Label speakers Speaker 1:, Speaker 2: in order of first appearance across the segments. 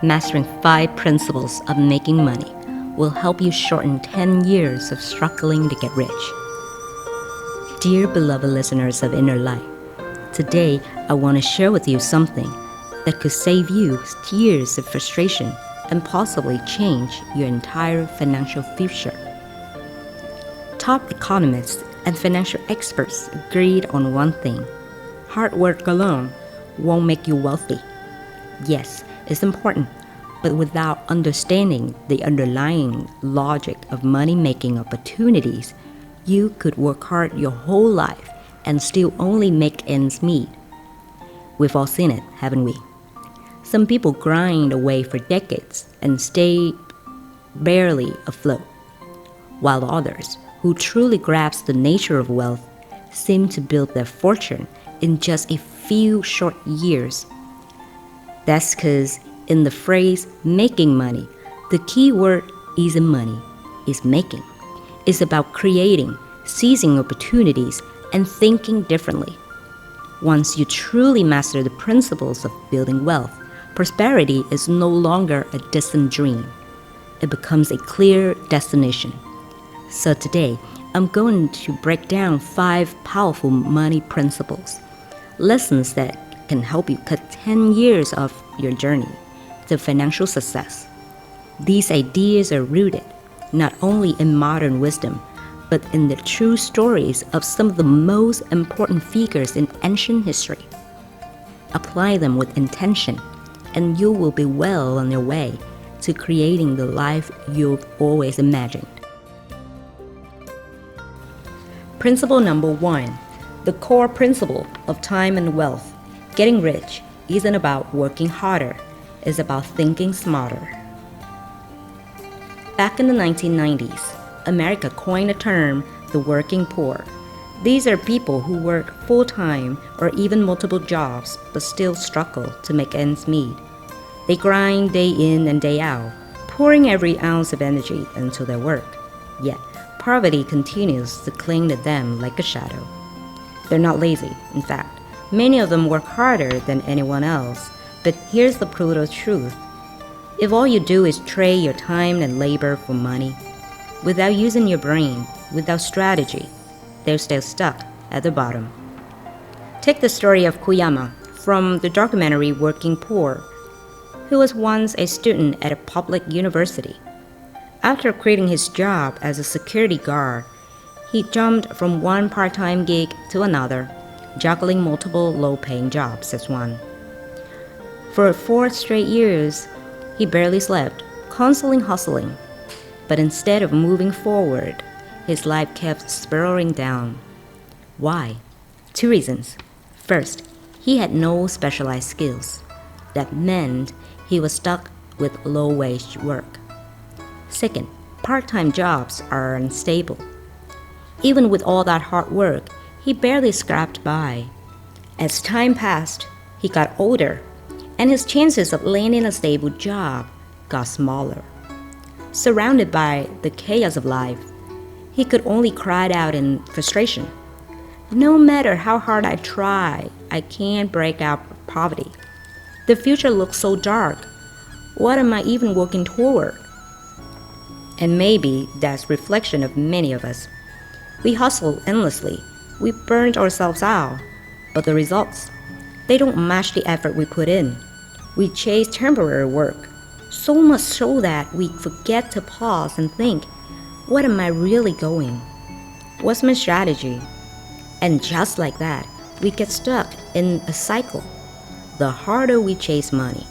Speaker 1: Mastering 5 principles of making money will help you shorten 10 years of struggling to get rich. Dear beloved listeners of InnerLight, today I want to share with you something that could save you years of frustration and possibly change your entire financial future. Top economists and financial experts agreed on one thing: hard work alone won't make you wealthy. Yes, it's important, but without understanding the underlying logic of money-making opportunities, you could work hard your whole life and still only make ends meet. We've all seen it, haven't we? Some people grind away for decades and stay barely afloat, while others, who truly grasp the nature of wealth, seem to build their fortune in just a few short years. That's because in the phrase making money, the key word isn't money, it's making. It's about creating, seizing opportunities, and thinking differently. Once you truly master the principles of building wealth, prosperity is no longer a distant dream. It becomes a clear destination. So today, I'm going to break down 5 powerful money principles, lessons that can help you cut 10 years off your journey to financial success. These ideas are rooted not only in modern wisdom, but in the true stories of some of the most important figures in ancient history. Apply them with intention, and you will be well on your way to creating the life you've always imagined. Principle number 1, the core principle of time and wealth. Getting rich isn't about working harder, it's about thinking smarter. Back in the 1990s, America coined the term the working poor. These are people who work full-time or even multiple jobs but still struggle to make ends meet. They grind day in and day out, pouring every ounce of energy into their work. Yet, poverty continues to cling to them like a shadow. They're not lazy. In fact, many of them work harder than anyone else. But here's the brutal truth. If all you do is trade your time and labor for money, without using your brain, without strategy, they're still stuck at the bottom. Take the story of Kuyama from the documentary Working Poor, who was once a student at a public university. After quitting his job as a security guard, he jumped from one part-time gig to another, juggling multiple low-paying jobs as one. For 4 straight years, he barely slept, constantly hustling. But instead of moving forward, his life kept spiraling down. Why? 2 reasons. First, he had no specialized skills. That meant he was stuck with low-wage work. Second, part-time jobs are unstable. Even with all that hard work, he barely scraped by. As time passed, he got older, and his chances of landing a stable job got smaller. Surrounded by the chaos of life, he could only cry out in frustration. No matter how hard I try, I can't break out of poverty. The future looks so dark. What am I even working toward? And maybe that's reflection of many of us. We hustle endlessly. We burned ourselves out. But the results, they don't match the effort we put in. We chase temporary work, so much so that we forget to pause and think, what am I really going? What's my strategy? And just like that, we get stuck in a cycle. The harder we chase money,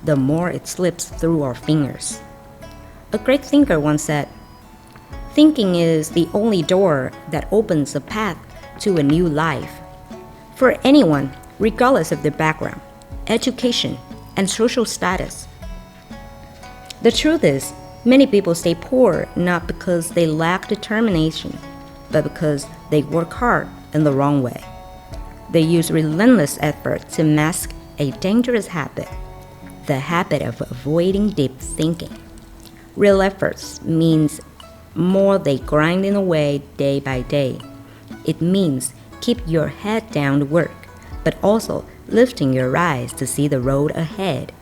Speaker 1: the more it slips through our fingers. A great thinker once said, thinking is the only door that opens a path to a new life. For anyone, regardless of their background, education, and social status. The truth is, many people stay poor not because they lack determination, but because they work hard in the wrong way. They use relentless effort to mask a dangerous habit, the habit of avoiding deep thinking. Real efforts means more than grinding away day by day. It means keep your head down to work, but also lifting your eyes to see the road ahead.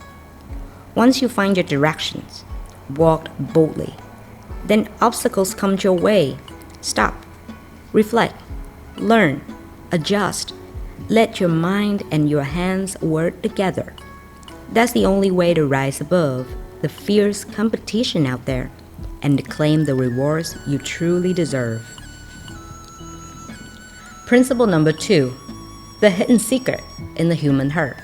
Speaker 1: Once you find your directions, walk boldly. Then obstacles come your way. Stop, reflect, learn, adjust. Let your mind and your hands work together. That's the only way to rise above the fierce competition out there and to claim the rewards you truly deserve. Principle number 2, the hidden secret in the human heart.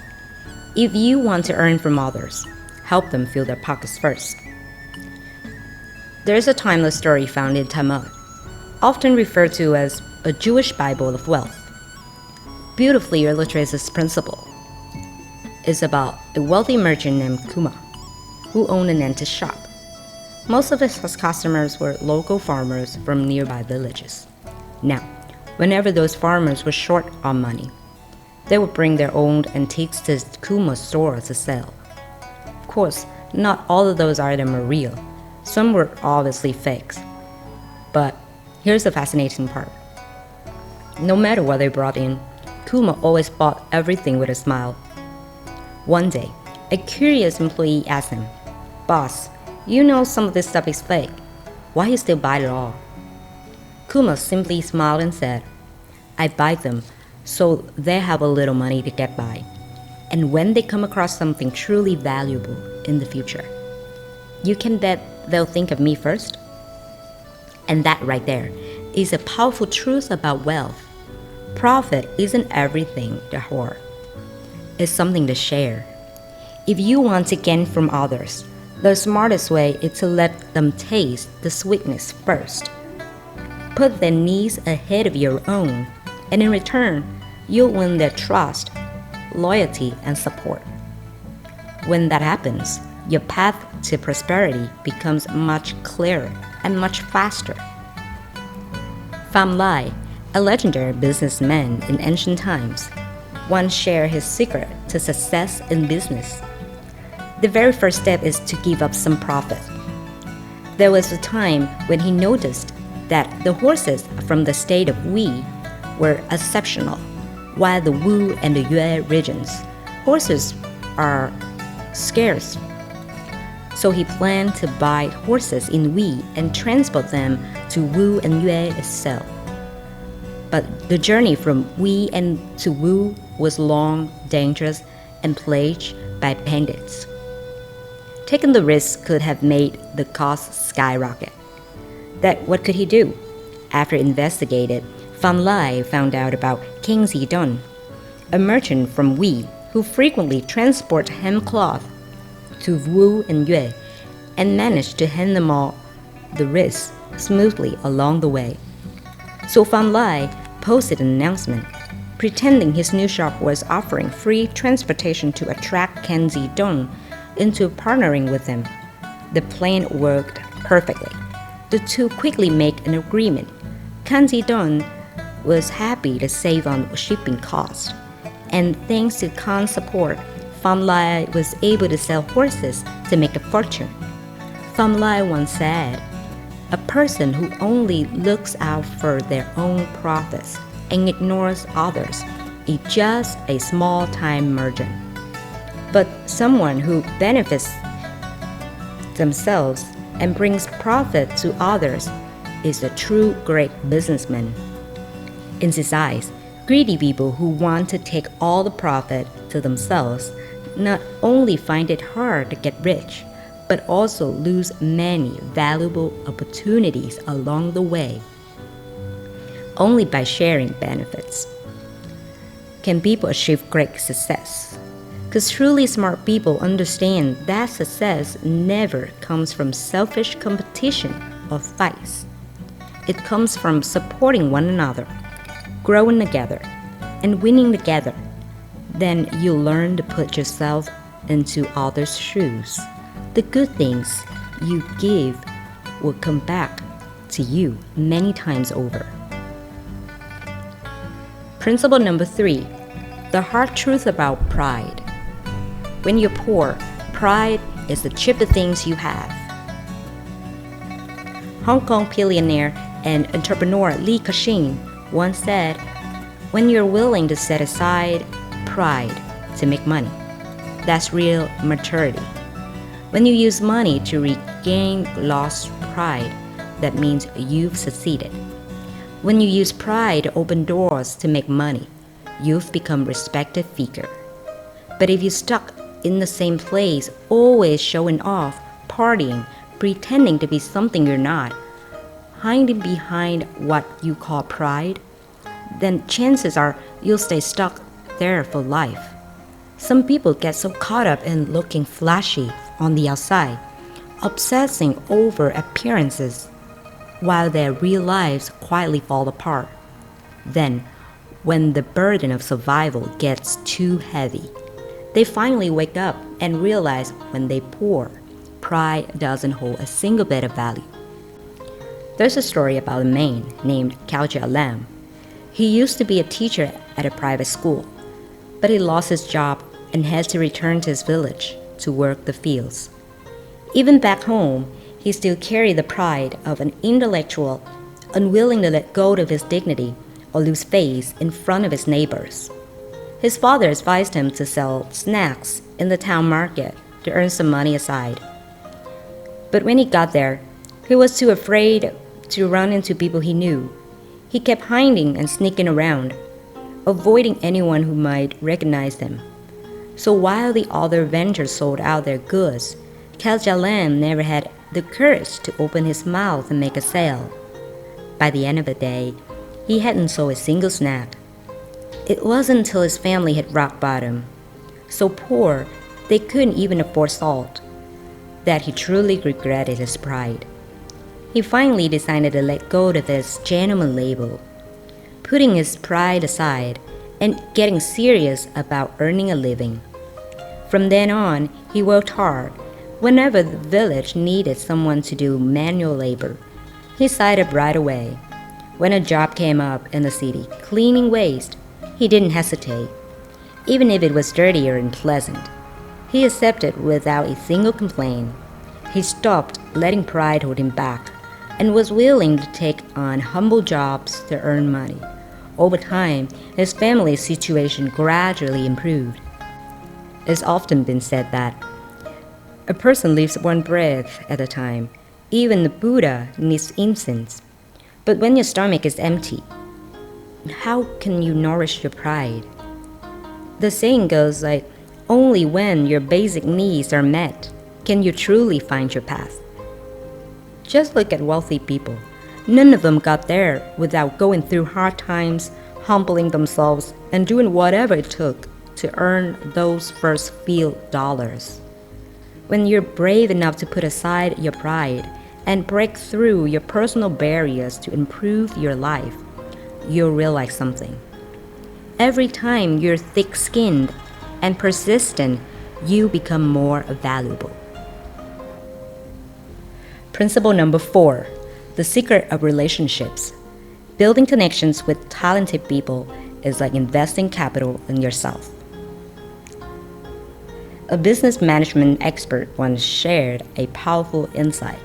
Speaker 1: If you want to earn from others, help them fill their pockets first. There's a timeless story found in Talmud, often referred to as a Jewish Bible of wealth. Beautifully illustrates this principle. It's about a wealthy merchant named Kuma, who owned an antique shop. Most of his customers were local farmers from nearby villages. Now, whenever those farmers were short on money, they would bring their own antiques to Kuma's store to sell. Of course, not all of those items are real. Some were obviously fakes. But here's the fascinating part. No matter what they brought in, Kuma always bought everything with a smile. One day, a curious employee asked him, "Boss, you know some of this stuff is fake. Why you still buy it all?" Kuma simply smiled and said, "I buy them so they have a little money to get by. And when they come across something truly valuable in the future, you can bet they'll think of me first." And that right there is a powerful truth about wealth. Profit isn't everything to hoard. It's something to share. If you want to gain from others, the smartest way is to let them taste the sweetness first. Put their needs ahead of your own, and in return, you'll win their trust, loyalty, and support. When that happens, your path to prosperity becomes much clearer and much faster. Pham Lai, a legendary businessman in ancient times, once shared his secret to success in business. The very first step is to give up some profit. There was a time when he noticed that the horses from the state of Wei were exceptional, while the Wu and the Yue regions, horses are scarce. So he planned to buy horses in Wei and transport them to Wu and Yue itself. But the journey from Wei and to Wu was long, dangerous, and plagued by bandits. Taking the risk could have made the cost skyrocket. What could he do? After investigating, Pham Lai found out about King Zidong, a merchant from Wei who frequently transport hemp cloth to Wu and Yue, and managed to hand them all the risk smoothly along the way. So Pham Lai posted an announcement, pretending his new shop was offering free transportation to attract King Zidong into partnering with him. The plan worked perfectly. The two quickly made an agreement. King Zidong was happy to save on shipping costs, and thanks to Khan's support, Pham Lai was able to sell horses to make a fortune. Pham Lai once said, "A person who only looks out for their own profits and ignores others is just a small-time merchant. But someone who benefits themselves and brings profit to others is a true great businessman." In his eyes, greedy people who want to take all the profit to themselves not only find it hard to get rich, but also lose many valuable opportunities along the way. Only by sharing benefits can people achieve great success. Because truly smart people understand that success never comes from selfish competition or fights. It comes from supporting one another, growing together, and winning together. Then you learn to put yourself into others' shoes. The good things you give will come back to you many times over. Principle number 3, the hard truth about pride. When you're poor, pride is the cheapest things you have. Hong Kong billionaire and entrepreneur Li Ka-shing once said, "When you're willing to set aside pride to make money, that's real maturity." When you use money to regain lost pride, that means you've succeeded. When you use pride to open doors to make money, you've become a respected figure. But if you're stuck in the same place, always showing off, partying, pretending to be something you're not, hiding behind what you call pride, then chances are you'll stay stuck there for life. Some people get so caught up in looking flashy on the outside, obsessing over appearances, while their real lives quietly fall apart. Then, when the burden of survival gets too heavy, they finally wake up and realize when they pour, pride doesn't hold a single bit of value. There's a story about a man named Lam. He used to be a teacher at a private school, but he lost his job and had to return to his village to work the fields. Even back home, he still carried the pride of an intellectual, unwilling to let go of his dignity or lose face in front of his neighbors. His father advised him to sell snacks in the town market to earn some money aside. But when he got there, he was too afraid to run into people he knew. He kept hiding and sneaking around, avoiding anyone who might recognize him. So while the other vendors sold out their goods, Lam never had the courage to open his mouth and make a sale. By the end of the day, he hadn't sold a single snack. It wasn't until his family hit rock bottom, so poor they couldn't even afford salt, that he truly regretted his pride. He finally decided to let go of this gentleman label, putting his pride aside and getting serious about earning a living. From then on, he worked hard. Whenever the village needed someone to do manual labor, he signed up right away. When a job came up in the city, cleaning waste, he didn't hesitate, even if it was dirty or unpleasant. He accepted without a single complaint. He stopped letting pride hold him back and was willing to take on humble jobs to earn money. Over time, his family's situation gradually improved. It's often been said that a person lives one breath at a time. Even the Buddha needs incense. But when your stomach is empty, how can you nourish your pride? The saying goes like, only when your basic needs are met can you truly find your path. Just look at wealthy people. None of them got there without going through hard times, humbling themselves, and doing whatever it took to earn those first few dollars. When you're brave enough to put aside your pride and break through your personal barriers to improve your life, you'll realize something. Every time you're thick-skinned and persistent, you become more valuable. Principle number 4, the secret of relationships. Building connections with talented people is like investing capital in yourself. A business management expert once shared a powerful insight.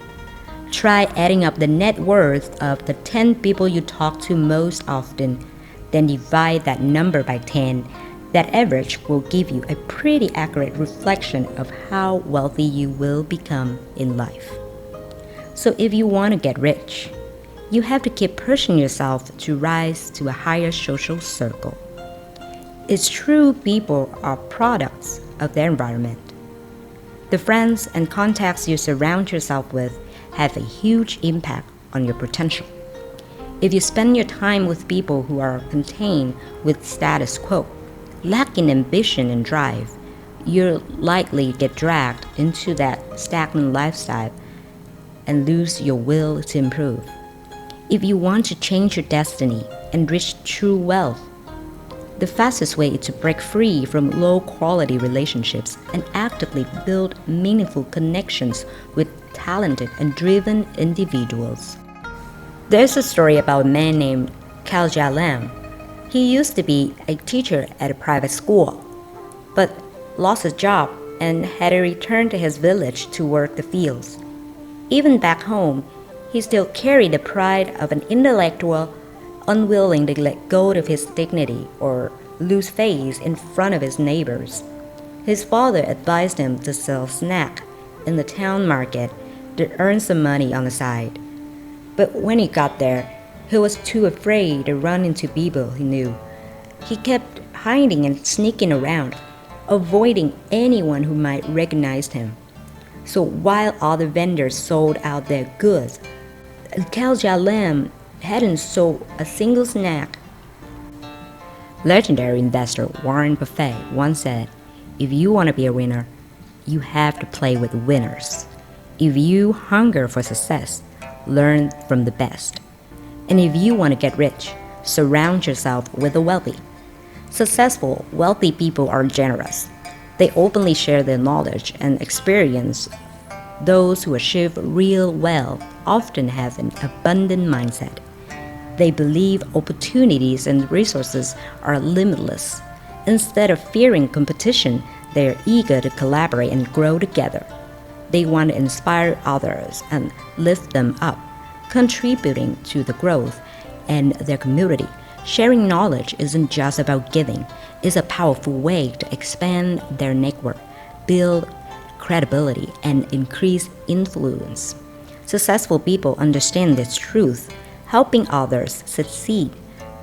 Speaker 1: Try adding up the net worth of the 10 people you talk to most often, then divide that number by 10. That average will give you a pretty accurate reflection of how wealthy you will become in life. So if you want to get rich, you have to keep pushing yourself to rise to a higher social circle. It's true people are products of their environment. The friends and contacts you surround yourself with have a huge impact on your potential. If you spend your time with people who are contained with status quo, lacking ambition and drive, you'll likely get dragged into that stagnant lifestyle and lose your will to improve. If you want to change your destiny and reach true wealth, the fastest way is to break free from low-quality relationships and actively build meaningful connections with talented and driven individuals. There's a story about a man named Lam. He used to be a teacher at a private school, but lost his job and had to return to his village to work the fields. Even back home, he still carried the pride of an intellectual, unwilling to let go of his dignity or lose face in front of his neighbors. His father advised him to sell snacks in the town market to earn some money on the side. But when he got there, he was too afraid to run into people he knew. He kept hiding and sneaking around, avoiding anyone who might recognize him. So while other vendors sold out their goods, Kalja Lam hadn't sold a single snack. Legendary investor Warren Buffett once said, "If you want to be a winner, you have to play with winners. If you hunger for success, learn from the best. And if you want to get rich, surround yourself with the wealthy." Successful, wealthy people are generous. They openly share their knowledge and experience. Those who achieve real wealth often have an abundant mindset. They believe opportunities and resources are limitless. Instead of fearing competition, they are eager to collaborate and grow together. They want to inspire others and lift them up, contributing to the growth and their community. Sharing knowledge isn't just about giving, it's a powerful way to expand their network, build credibility, and increase influence. Successful people understand this truth, helping others succeed,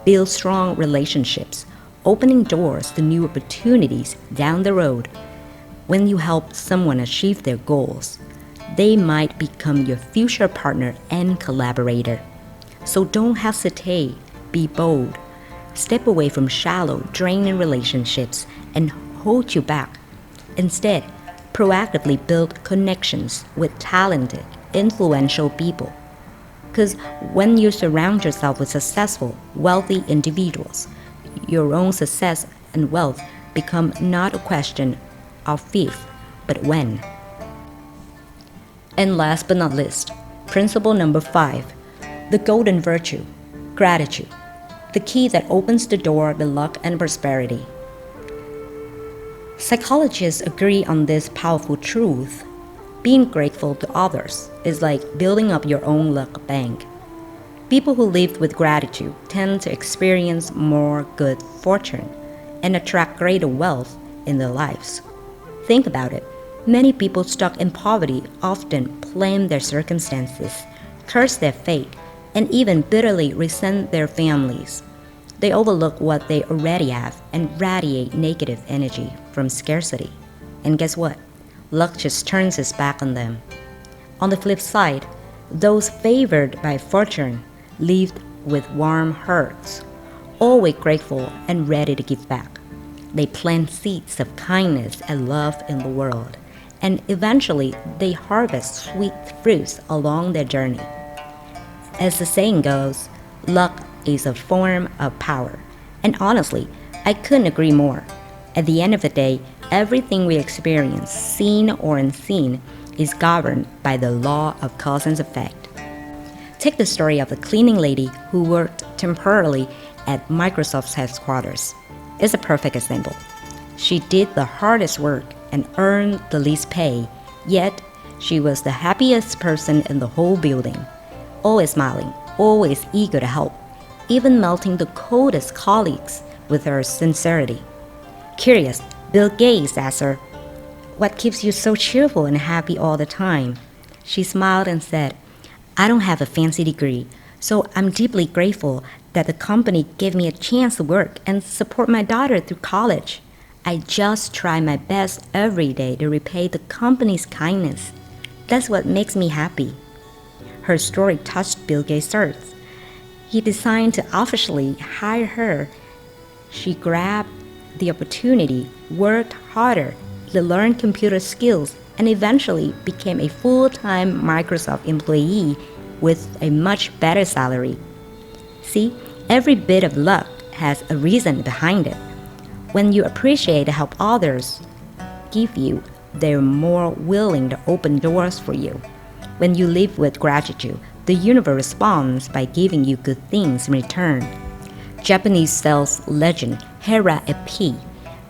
Speaker 1: build strong relationships, opening doors to new opportunities down the road. When you help someone achieve their goals, they might become your future partner and collaborator. So don't hesitate, be bold. Step away from shallow, draining relationships and hold you back. Instead, proactively build connections with talented, influential people. Because when you surround yourself with successful, wealthy individuals, your own success and wealth become not a question of if, but when. And last but not least, principle number 5, the golden virtue, gratitude, the key that opens the door to luck and prosperity. Psychologists agree on this powerful truth. Being grateful to others is like building up your own luck bank. People who live with gratitude tend to experience more good fortune and attract greater wealth in their lives. Think about it. Many people stuck in poverty often blame their circumstances, curse their fate, and even bitterly resent their families. They overlook what they already have and radiate negative energy from scarcity. And guess what? Luck just turns its back on them. On the flip side, those favored by fortune lived with warm hearts, always grateful and ready to give back. They plant seeds of kindness and love in the world, and eventually they harvest sweet fruits along their journey. As the saying goes, luck is a form of power. And honestly, I couldn't agree more. At the end of the day, everything we experience, seen or unseen, is governed by the law of cause and effect. Take the story of the cleaning lady who worked temporarily at Microsoft's headquarters. It's a perfect example. She did the hardest work and earned the least pay, yet she was the happiest person in the whole building. Always smiling, always eager to help, even melting the coldest colleagues with her sincerity. Curious, Bill Gates asked her, "What keeps you so cheerful and happy all the time?" She smiled and said, "I don't have a fancy degree, so I'm deeply grateful that the company gave me a chance to work and support my daughter through college. I just try my best every day to repay the company's kindness. That's what makes me happy." Her story touched Bill Gates' heart. He decided to officially hire her. She grabbed the opportunity, worked harder to learn computer skills, and eventually became a full-time Microsoft employee with a much better salary. See, every bit of luck has a reason behind it. When you appreciate the help others give you, they're more willing to open doors for you. When you live with gratitude, the universe responds by giving you good things in return. Japanese sales legend Hera P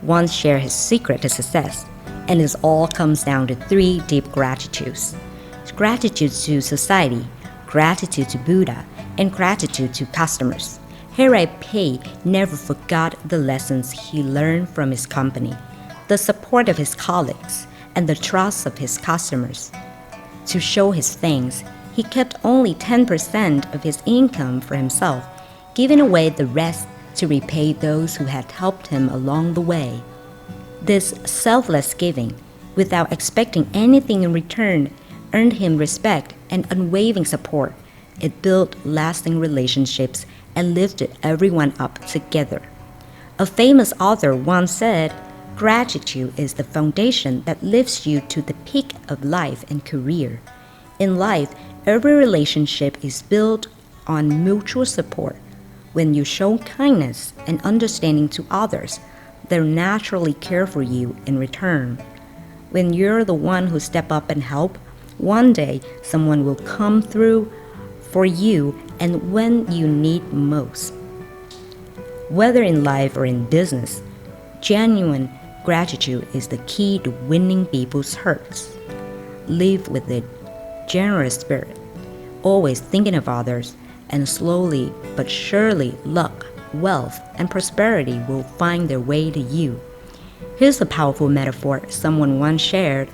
Speaker 1: once shared his secret to success, and it all comes down to 3 deep gratitudes. Gratitude to society, gratitude to Buddha, and gratitude to customers. Hera P never forgot the lessons he learned from his company, the support of his colleagues, and the trust of his customers. To show his thanks, he kept only 10% of his income for himself, giving away the rest to repay those who had helped him along the way. This selfless giving, without expecting anything in return, earned him respect and unwavering support. It built lasting relationships and lifted everyone up together. A famous author once said, "Gratitude is the foundation that lifts you to the peak of life and career." In life, every relationship is built on mutual support. When you show kindness and understanding to others, they'll naturally care for you in return. When you're the one who step up and help, one day someone will come through for you and when you need most. Whether in life or in business, genuine gratitude is the key to winning people's hearts. Live with a generous spirit, always thinking of others, and slowly but surely luck, wealth, and prosperity will find their way to you. Here's a powerful metaphor someone once shared.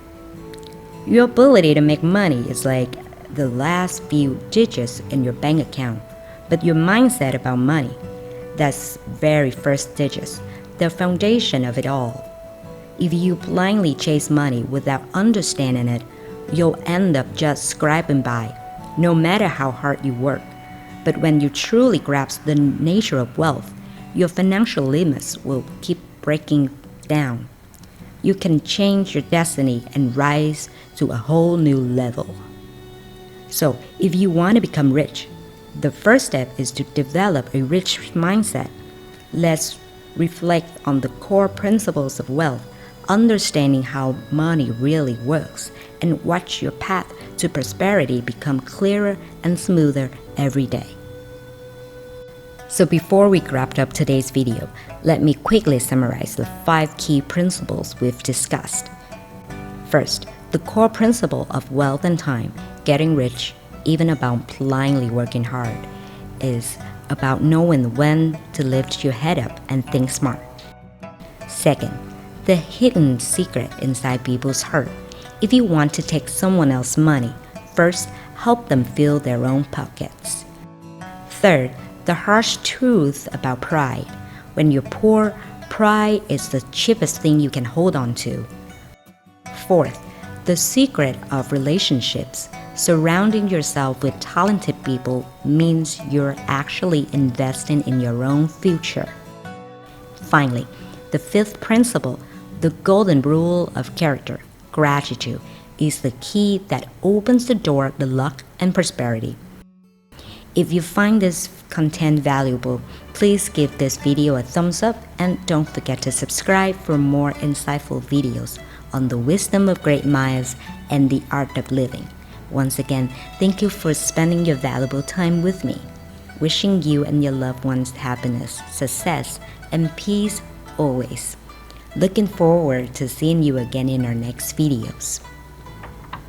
Speaker 1: Your ability to make money is like the last few digits in your bank account, but your mindset about money, that's very first digits, the foundation of it all. If you blindly chase money without understanding it, you'll end up just scraping by, no matter how hard you work. But when you truly grasp the nature of wealth, your financial limits will keep breaking down. You can change your destiny and rise to a whole new level. So, if you want to become rich, the first step is to develop a rich mindset. Let's reflect on the core principles of wealth, understanding how money really works, and watch your path to prosperity become clearer and smoother every day. So before we wrap up today's video, let me quickly summarize the 5 key principles we've discussed. First, the core principle of wealth and time, getting rich, even about blindly working hard, is about knowing when to lift your head up and think smart. Second, the hidden secret inside people's heart. If you want to take someone else's money, first help them fill their own pockets. Third, the harsh truth about pride. When you're poor, pride is the cheapest thing you can hold on to. Fourth, the secret of relationships. Surrounding yourself with talented people means you're actually investing in your own future. Finally, the 5th principle, the golden rule of character, gratitude, is the key that opens the door to luck and prosperity. If you find this content valuable, please give this video a thumbs up and don't forget to subscribe for more insightful videos on the wisdom of great minds and the art of living. Once again, thank you for spending your valuable time with me. Wishing you and your loved ones happiness, success, and peace always. Looking forward to seeing you again in our next videos.